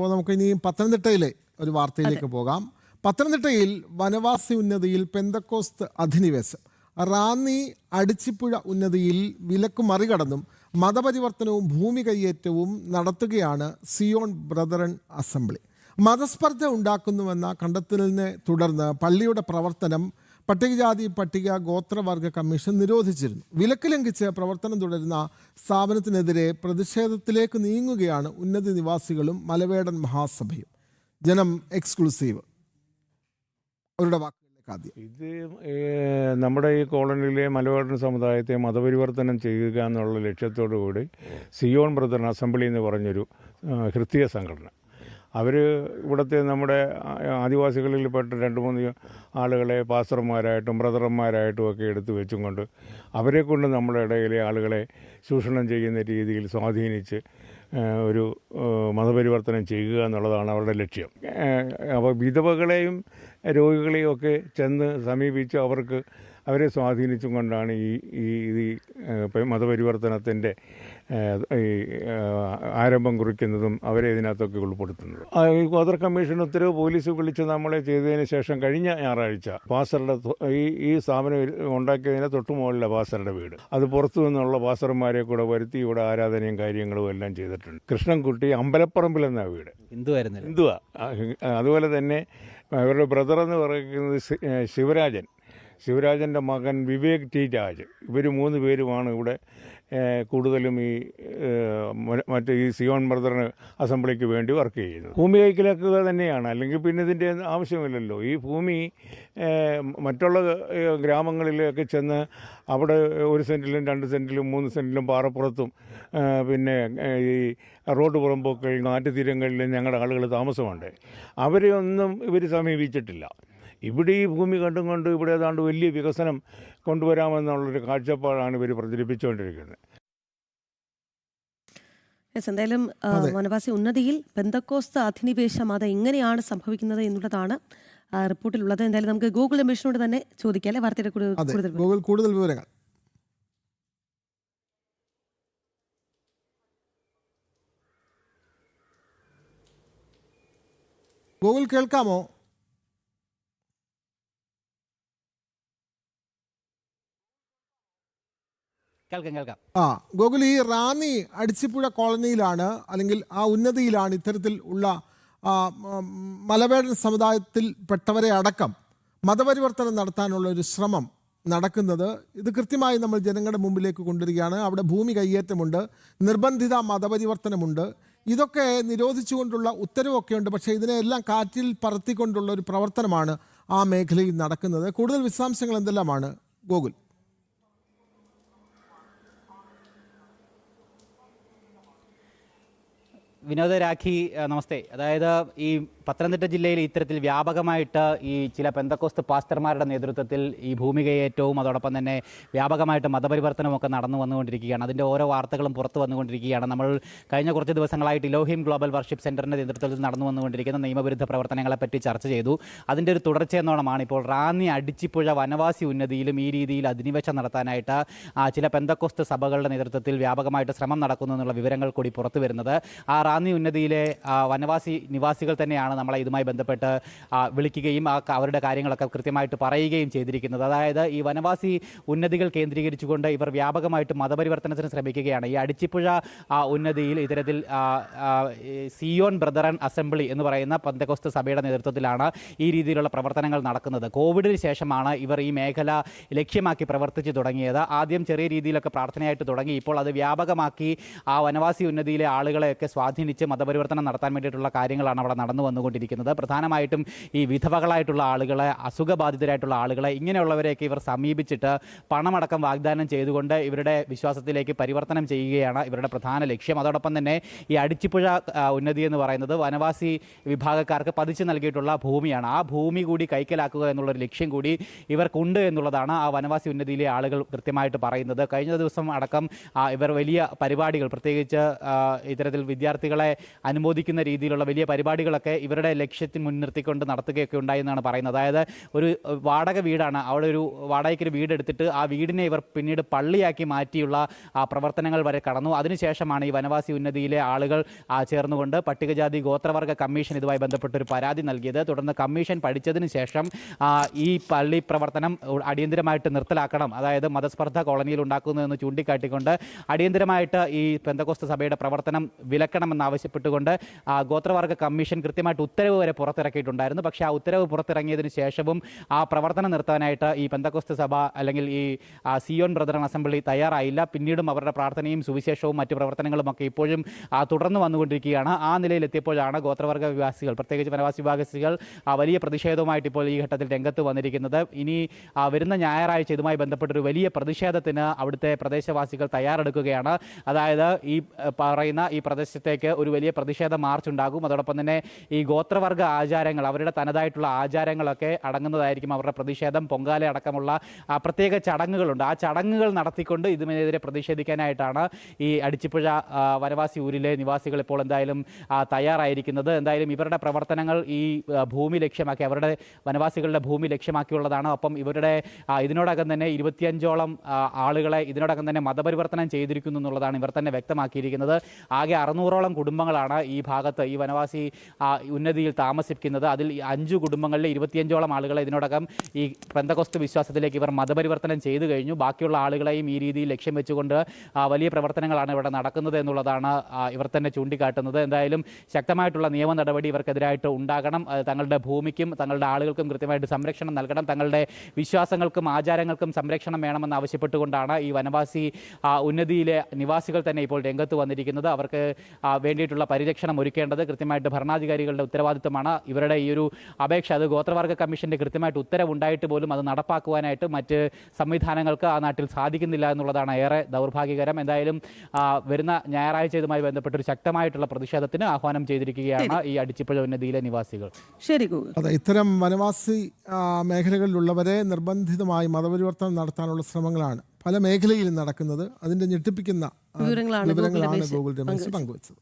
അപ്പോൾ നമുക്ക് ഇനി പത്തനംതിട്ടയിലെ ഒരു വാർത്തയിലേക്ക് പോകാം. പത്തനംതിട്ടയിൽ വനവാസി ഉന്നതിയിൽ പെന്തക്കോസ്ത് അധിനിവേശം. റാന്നി അടിച്ചിപ്പുഴ ഉന്നതിയിൽ വിലക്ക് മറികടന്നും മതപരിവർത്തനവും ഭൂമി കയ്യേറ്റവും നടത്തുകയാണ് സിയോൺ ബ്രദറൻ അസംബ്ലി. മതസ്പർദ്ധ ഉണ്ടാക്കുന്നുവെന്ന കണ്ടെത്തലിനെ തുടർന്ന് പള്ളിയുടെ പ്രവർത്തനം പട്ടികജാതി പട്ടിക ഗോത്രവർഗ കമ്മീഷൻ നിരോധിച്ചിരുന്നു. വിലക്ക് ലംഘിച്ച് പ്രവർത്തനം തുടരുന്ന സ്ഥാപനത്തിനെതിരെ പ്രതിഷേധത്തിലേക്ക് നീങ്ങുകയാണ് ഉന്നതി നിവാസികളും മലവേടൻ മഹാസഭയും. ജനം എക്സ്ക്ലൂസീവ് അവരുടെ വാക്കുകളിലേക്ക് ആദ്യം. ഇത് നമ്മുടെ ഈ കോളനിയിലെ മലവേടൻ സമുദായത്തെ മതപരിവർത്തനം ചെയ്യുക എന്നുള്ള ലക്ഷ്യത്തോടു കൂടി സിയോൺ ബ്രദറൻ അസംബ്ലി എന്ന് പറഞ്ഞൊരു ക്രിസ്തീയ സംഘടന, അവർ ഇവിടുത്തെ നമ്മുടെ ആദിവാസികളിൽപ്പെട്ട 2-3 ആളുകളെ പാസ്റ്റർമാരായിട്ടും ബ്രദർമാരായിട്ടും ഒക്കെ എടുത്തു വെച്ചും കൊണ്ട് അവരെ കൊണ്ട് നമ്മുടെ ഇടയിലെ ആളുകളെ ചൂഷണം ചെയ്യുന്ന രീതിയിൽ സ്വാധീനിച്ച് ഒരു മതപരിവർത്തനം ചെയ്യുക എന്നുള്ളതാണ് അവരുടെ ലക്ഷ്യം. അപ്പോൾ വിധവകളെയും രോഗികളെയും ഒക്കെ ചെന്ന് സമീപിച്ച് അവരെ സ്വാധീനിച്ചും കൊണ്ടാണ് ഈ മതപരിവർത്തനത്തിൻ്റെ ആരംഭം കുറിക്കുന്നതും അവരെ ഇതിനകത്തൊക്കെ ഉൾപ്പെടുത്തുന്നത്. ഗോത്ര കമ്മീഷൻ ഉത്തരവ് പോലീസ് വിളിച്ച് നമ്മളെ ചെയ്തതിന് ശേഷം കഴിഞ്ഞ ഞായറാഴ്ച പാസ്റ്ററുടെ ഈ സ്ഥാപനം ഉണ്ടാക്കിയതിന് തൊട്ടു മുകളിലെ പാസ്റ്ററുടെ വീട്, അത് പുറത്തു നിന്നുള്ള പാസ്റ്റർമാരെ കൂടെ വരുത്തി ഇവിടെ ആരാധനയും കാര്യങ്ങളും എല്ലാം ചെയ്തിട്ടുണ്ട്. കൃഷ്ണൻകുട്ടി അമ്പലപ്പറമ്പിൽ എന്ന വീട് ഹിന്ദുവാ. അതുപോലെ തന്നെ അവരുടെ ബ്രദർ എന്ന് പറയുന്നത് ശിവരാജൻ്റെ മകൻ വിവേക് ടി രാജ്. ഇവർ 3 പേരുമാണ് ഇവിടെ കൂടുതലും ഈ സിയോൺ ബ്രദറൻ അസംബ്ലിക്ക് വേണ്ടി വർക്ക് ചെയ്യുന്നത്. ഭൂമി കൈക്കലാക്കുക തന്നെയാണ്, അല്ലെങ്കിൽ പിന്നെ ഇതിൻ്റെ ആവശ്യമില്ലല്ലോ. ഈ ഭൂമി മറ്റുള്ള ഗ്രാമങ്ങളിലൊക്കെ ചെന്ന് അവിടെ 1 സെൻറ്റിലും 2 സെൻറ്റിലും 3 സെൻറ്റിലും പാറപ്പുറത്തും പിന്നെ ഈ റോഡ് പുറമ്പോക്കൾ നാട്ടുതീരങ്ങളിലും ഞങ്ങളുടെ ആളുകൾ താമസമുണ്ട്. അവരെ ഒന്നും ഇവർ സമീപിച്ചിട്ടില്ല. ഇവിടെ ഈ ഭൂമി കണ്ടും കൊണ്ട് ഇവിടെ ഏതാണ്ട് വലിയ വികസനം കൊണ്ടുവരാമെന്നുള്ളൊരു കാഴ്ചപ്പാടാണ് ഇവർ പ്രചരിപ്പിച്ചുകൊണ്ടിരിക്കുന്നത്. എന്തായാലും വനവാസി ഉന്നതിയിൽ പെന്തക്കോസ്ത് അധിനിവേശം അത് എങ്ങനെയാണ് സംഭവിക്കുന്നത് എന്നുള്ളതാണ് റിപ്പോർട്ടിലുള്ളത്. എന്തായാലും നമുക്ക് ഗൂഗിൾ അന്വേഷണോട് തന്നെ ചോദിക്കാം അല്ലെ വാർത്തയുടെ കൂടുതൽ വിവരങ്ങൾ. ഗൂഗിൾ കേൾക്കാമോ? ഗോകുൽ, ഈ റാന്നി അടിച്ചിപ്പുഴ കോളനിയിലാണ് അല്ലെങ്കിൽ ആ ഉന്നതിയിലാണ് ഇത്തരത്തിൽ ഉള്ള മലവേടൻ സമുദായത്തിൽ പെട്ടവരെ അടക്കം മതപരിവർത്തനം നടത്താനുള്ള ഒരു ശ്രമം നടക്കുന്നത്. ഇത് കൃത്യമായി നമ്മൾ ജനങ്ങളുടെ മുമ്പിലേക്ക് കൊണ്ടുവരികയാണ്. അവിടെ ഭൂമി കയ്യേറ്റമുണ്ട്, നിർബന്ധിത മതപരിവർത്തനമുണ്ട്, ഇതൊക്കെ നിരോധിച്ചുകൊണ്ടുള്ള ഉത്തരവൊക്കെ ഉണ്ട്. പക്ഷേ ഇതിനെല്ലാം കാറ്റിൽ പറത്തിക്കൊണ്ടുള്ള ഒരു പ്രവർത്തനമാണ് ആ മേഖലയിൽ നടക്കുന്നത്. കൂടുതൽ വിശദാംശങ്ങൾ എന്തെല്ലാമാണ് ഗോകുൽ? വിനോദ, രാഖി, നമസ്തേ. അതായത് ഈ പത്തനംതിട്ട ജില്ലയിൽ ഇത്തരത്തിൽ വ്യാപകമായിട്ട് ഈ ചില പെന്തക്കോസ്ത് പാസ്റ്റർമാരുടെ നേതൃത്വത്തിൽ ഈ ഭൂമി കയ്യേറ്റവും അതോടൊപ്പം തന്നെ വ്യാപകമായിട്ട് മതപരിവർത്തനമൊക്കെ നടന്നു വന്നുകൊണ്ടിരിക്കുകയാണ്. അതിൻ്റെ ഓരോ വാർത്തകളും പുറത്തു വന്നുകൊണ്ടിരിക്കുകയാണ്. നമ്മൾ കഴിഞ്ഞ കുറച്ച് ദിവസങ്ങളായിട്ട് ഇലോഹിം ഗ്ലോബൽ വർഷിപ്പ് സെൻറ്ററിൻ്റെ നേതൃത്വത്തിൽ നടന്നു വന്നുകൊണ്ടിരിക്കുന്ന നിയമവിരുദ്ധ പ്രവർത്തനങ്ങളെപ്പറ്റി ചർച്ച ചെയ്തു. അതിൻ്റെ ഒരു തുടർച്ചയെന്നോണമാണ് ഇപ്പോൾ റാന്നി അടിച്ചിപ്പുഴ വനവാസി ഉന്നതിയിലും ഈ രീതിയിൽ അധിനിവേശം നടത്താനായിട്ട് ചില പെന്തക്കോസ്ത് സഭകളുടെ നേതൃത്വത്തിൽ വ്യാപകമായിട്ട് ശ്രമം നടക്കുന്നു എന്നുള്ള വിവരങ്ങൾ കൂടി പുറത്തു വരുന്നത്. ആ റാന്നി ഉന്നതിയിലെ വനവാസി നിവാസികൾ തന്നെയാണ് നമ്മളെ ഇതുമായി ബന്ധപ്പെട്ട് വിളിക്കുകയും അവരുടെ കാര്യങ്ങളൊക്കെ കൃത്യമായിട്ട് പറയുകയും ചെയ്തിരിക്കുന്നത്. അതായത് ഈ വനവാസി ഉന്നതികൾ കേന്ദ്രീകരിച്ചുകൊണ്ട് ഇവർ വ്യാപകമായിട്ട് മതപരിവർത്തനത്തിന് ശ്രമിക്കുകയാണ്. ഈ അടിച്ചിപ്പുഴ ഉന്നതിയിൽ ഇത്തരത്തിൽ സിയോൺ ബ്രദറൻ അസംബ്ലി എന്ന് പറയുന്ന പെന്തക്കോസ്ത് സഭയുടെ നേതൃത്വത്തിലാണ് ഈ രീതിയിലുള്ള പ്രവർത്തനങ്ങൾ നടക്കുന്നത്. കോവിഡിന് ശേഷമാണ് ഇവർ ഈ മേഖല ലക്ഷ്യമാക്കി പ്രവർത്തിച്ചു തുടങ്ങിയത്. ആദ്യം ചെറിയ രീതിയിലൊക്കെ പ്രാർത്ഥനയായിട്ട് തുടങ്ങി. ഇപ്പോൾ അത് വ്യാപകമാക്കി ആ വനവാസി ഉന്നതിയിലെ ആളുകളെയൊക്കെ സ്വാധീനിച്ച് മതപരിവർത്തനം നടത്താൻ വേണ്ടിയിട്ടുള്ള കാര്യങ്ങളാണ് അവിടെ നടന്നു വന്നുകൊണ്ടിരിക്കുന്നത്. പ്രധാനമായിട്ടും ഈ വിധവകളായിട്ടുള്ള ആളുകളെ, അസുഖബാധിതരായിട്ടുള്ള ആളുകളെ, ഇങ്ങനെയുള്ളവരെയൊക്കെ ഇവർ സമീപിച്ചിട്ട് പണമടക്കം വാഗ്ദാനം ചെയ്തുകൊണ്ട് ഇവരുടെ വിശ്വാസത്തിലേക്ക് പരിവർത്തനം ചെയ്യുകയാണ് ഇവരുടെ പ്രധാന ലക്ഷ്യം. അതോടൊപ്പം തന്നെ ഈ അടിച്ചിപ്പുഴ ഉന്നതി എന്ന് പറയുന്നത് വനവാസി വിഭാഗക്കാർക്ക് പതിച്ചു നൽകിയിട്ടുള്ള ഭൂമിയാണ്. ആ ഭൂമി കൂടി കൈക്കലാക്കുക എന്നുള്ളൊരു ലക്ഷ്യം കൂടി ഇവർക്കുണ്ട് എന്നുള്ളതാണ് ആ വനവാസി ഉന്നതിയിലെ ആളുകൾ കൃത്യമായിട്ട് പറയുന്നത്. കഴിഞ്ഞ ദിവസം അടക്കം ഇവർ വലിയ പരിപാടികൾ, പ്രത്യേകിച്ച് ഇത്തരത്തിൽ വിദ്യാർത്ഥികൾ വനവാസികളെ അനുമോദിക്കുന്ന രീതിയിലുള്ള വലിയ പരിപാടികളൊക്കെ ഇവരുടെ ലക്ഷ്യത്തിൽ മുൻനിർത്തിക്കൊണ്ട് നടത്തുകയൊക്കെ ഉണ്ടായി എന്നാണ് പറയുന്നത്. അതായത് ഒരു വാടക വീടാണ്, അവിടെ ഒരു വാടകയ്ക്കൊരു വീടെടുത്തിട്ട് ആ വീടിനെ ഇവർ പിന്നീട് പള്ളിയാക്കി മാറ്റിയുള്ള പ്രവർത്തനങ്ങൾ വരെ കടന്നു. അതിനുശേഷമാണ് ഈ വനവാസി ഉന്നതിയിലെ ആളുകൾ ചേർന്നുകൊണ്ട് പട്ടികജാതി ഗോത്രവർഗ കമ്മീഷൻ ഇതുമായി ബന്ധപ്പെട്ടൊരു പരാതി നൽകിയത്. തുടർന്ന് കമ്മീഷൻ പഠിച്ചതിന് ശേഷം ഈ പള്ളി പ്രവർത്തനം അടിയന്തരമായിട്ട് നിർത്തലാക്കണം, അതായത് മതസ്പർദ്ധ കോളനിയിൽ ഉണ്ടാക്കുന്നതെന്ന് ചൂണ്ടിക്കാട്ടിക്കൊണ്ട് അടിയന്തരമായിട്ട് ഈ പെന്തക്കോസ്ത് സഭയുടെ പ്രവർത്തനം വിലക്കണമെന്നാവശ്യപ്പെട്ടുകൊണ്ട് ഗോത്രവർഗ കമ്മീഷൻ കൃത്യമായിട്ട് ഉത്തരവ് വരെ പുറത്തിറക്കിയിട്ടുണ്ടായിരുന്നു. പക്ഷേ ആ ഉത്തരവ് പുറത്തിറങ്ങിയതിന് ശേഷവും ആ പ്രവർത്തനം നിർത്താനായിട്ട് ഈ പെന്തക്കോസ്ത് സഭ അല്ലെങ്കിൽ ഈ സിയോൻ ബ്രദറൻ അസംബ്ലി തയ്യാറായില്ല. പിന്നീടും അവരുടെ പ്രാർത്ഥനയും സുവിശേഷവും മറ്റു പ്രവർത്തനങ്ങളും ഒക്കെ ഇപ്പോഴും തുടർന്ന് വന്നുകൊണ്ടിരിക്കുകയാണ്. ആ നിലയിലെത്തിയപ്പോഴാണ് ഗോത്രവർഗ വിവാസികൾ, പ്രത്യേകിച്ച് വനവാസി വിഭാഗസികൾ വലിയ പ്രതിഷേധവുമായിട്ട് ഇപ്പോൾ ഈ ഘട്ടത്തിൽ രംഗത്ത് വന്നിരിക്കുന്നത്. ഇനി വരുന്ന ഞായറാഴ്ച ഇതുമായി ബന്ധപ്പെട്ടൊരു വലിയ പ്രതിഷേധത്തിന് അവിടുത്തെ പ്രദേശവാസികൾ തയ്യാറെടുക്കുകയാണ്. അതായത് ഈ പറയുന്ന ഈ പ്രദേശത്തേക്ക് ഒരു വലിയ പ്രതിഷേധ മാർച്ച് ഉണ്ടാകും. അതോടൊപ്പം തന്നെ ഈ ഗോത്രവർഗ ആചാരങ്ങൾ, അവരുടെ തനതായിട്ടുള്ള ആചാരങ്ങളൊക്കെ അടങ്ങുന്നതായിരിക്കും അവരുടെ പ്രതിഷേധം. പൊങ്കാല അടക്കമുള്ള പ്രത്യേക ചടങ്ങുകളുണ്ട്. ആ ചടങ്ങുകൾ നടത്തിക്കൊണ്ട് ഇതിനെതിരെ പ്രതിഷേധിക്കാനായിട്ടാണ് ഈ അടിച്ചിപ്പുഴ വനവാസി ഊരിലെ നിവാസികൾ ഇപ്പോൾ എന്തായാലും തയ്യാറായിരിക്കുന്നത്. എന്തായാലും ഇവരുടെ പ്രവർത്തനങ്ങൾ ഈ ഭൂമി ലക്ഷ്യമാക്കി, അവരുടെ വനവാസികളുടെ ഭൂമി ലക്ഷ്യമാക്കിയുള്ളതാണ്. ഒപ്പം ഇവരുടെ ഇതിനോടകം തന്നെ 25ഓളം ആളുകളെ ഇതിനോടകം തന്നെ മതപരിവർത്തനം ചെയ്തിരിക്കുന്നു എന്നുള്ളതാണ് ഇവർ തന്നെ വ്യക്തമാക്കിയിരിക്കുന്നത്. ആകെ 600ഓളം കുടുംബങ്ങളാണ് ഈ ഭാഗത്ത് ഈ വനവാസി ഉന്നതിയിൽ താമസിക്കുന്നത്. അതിൽ 5 കുടുംബങ്ങളിലെ 25ഓളം ആളുകളെ ഇതിനോടകം ഈ പെന്തക്കോസ്ത് വിശ്വാസത്തിലേക്ക് ഇവർ മതപരിവർത്തനം ചെയ്തു കഴിഞ്ഞു. ബാക്കിയുള്ള ആളുകളെയും ഈ രീതിയിൽ ലക്ഷ്യം വെച്ചുകൊണ്ട് വലിയ പ്രവർത്തനങ്ങളാണ് ഇവിടെ നടക്കുന്നത് എന്നുള്ളതാണ് ഇവർ തന്നെ ചൂണ്ടിക്കാട്ടുന്നത്. എന്തായാലും ശക്തമായിട്ടുള്ള നിയമ നടപടി ഇവർക്കെതിരായിട്ട് ഉണ്ടാകണം. തങ്ങളുടെ ഭൂമിക്കും തങ്ങളുടെ ആളുകൾക്കും കൃത്യമായിട്ട് സംരക്ഷണം നൽകണം. തങ്ങളുടെ വിശ്വാസങ്ങൾക്കും ആചാരങ്ങൾക്കും സംരക്ഷണം വേണമെന്ന് ആവശ്യപ്പെട്ടുകൊണ്ടാണ് ഈ വനവാസി ഉന്നതിയിലെ നിവാസികൾ തന്നെ ഇപ്പോൾ രംഗത്ത് വന്നിരിക്കുന്നത്. അവർക്ക് വേണ്ടിയിട്ടുള്ള പരിരക്ഷണം ഒരുക്കേണ്ടത് കൃത്യമായിട്ട് ഭരണാധികാരികളുടെ ഉത്തരവാദിത്തമാണ്. ഇവരുടെ ഈ ഒരു അപേക്ഷ, അത് ഗോത്രവർഗ കമ്മീഷന്റെ കൃത്യമായിട്ട് ഉത്തരവുണ്ടായിട്ട് പോലും അത് നടപ്പാക്കുവാനായിട്ട് മറ്റ് സംവിധാനങ്ങൾക്ക് ആ നാട്ടിൽ സാധിക്കുന്നില്ല എന്നുള്ളതാണ് ഏറെ ദൗർഭാഗ്യകരം. എന്തായാലും വരുന്ന ഞായറാഴ്ച ഇതുമായി ബന്ധപ്പെട്ടൊരു ശക്തമായിട്ടുള്ള പ്രതിഷേധത്തിന് ആഹ്വാനം ചെയ്തിരിക്കുകയാണ് ഈ അടിച്ചിപ്പുഴ ഉന്നതിയിലെ നിവാസികൾ. ശരി ഗൂഗിൾ. അതെ, ഇത്തരം വനവാസി മേഖലകളിലുള്ളവരെ നിർബന്ധിതമായി മതപരിവർത്തനം നടത്താനുള്ള ശ്രമങ്ങളാണ് പല മേഖലയിലും നടക്കുന്നത്. അതിന്റെ ഞെട്ടിപ്പിക്കുന്ന വിവരങ്ങളാണ് ഗൂഗിൾ രമേശ് പങ്കുവച്ചത്.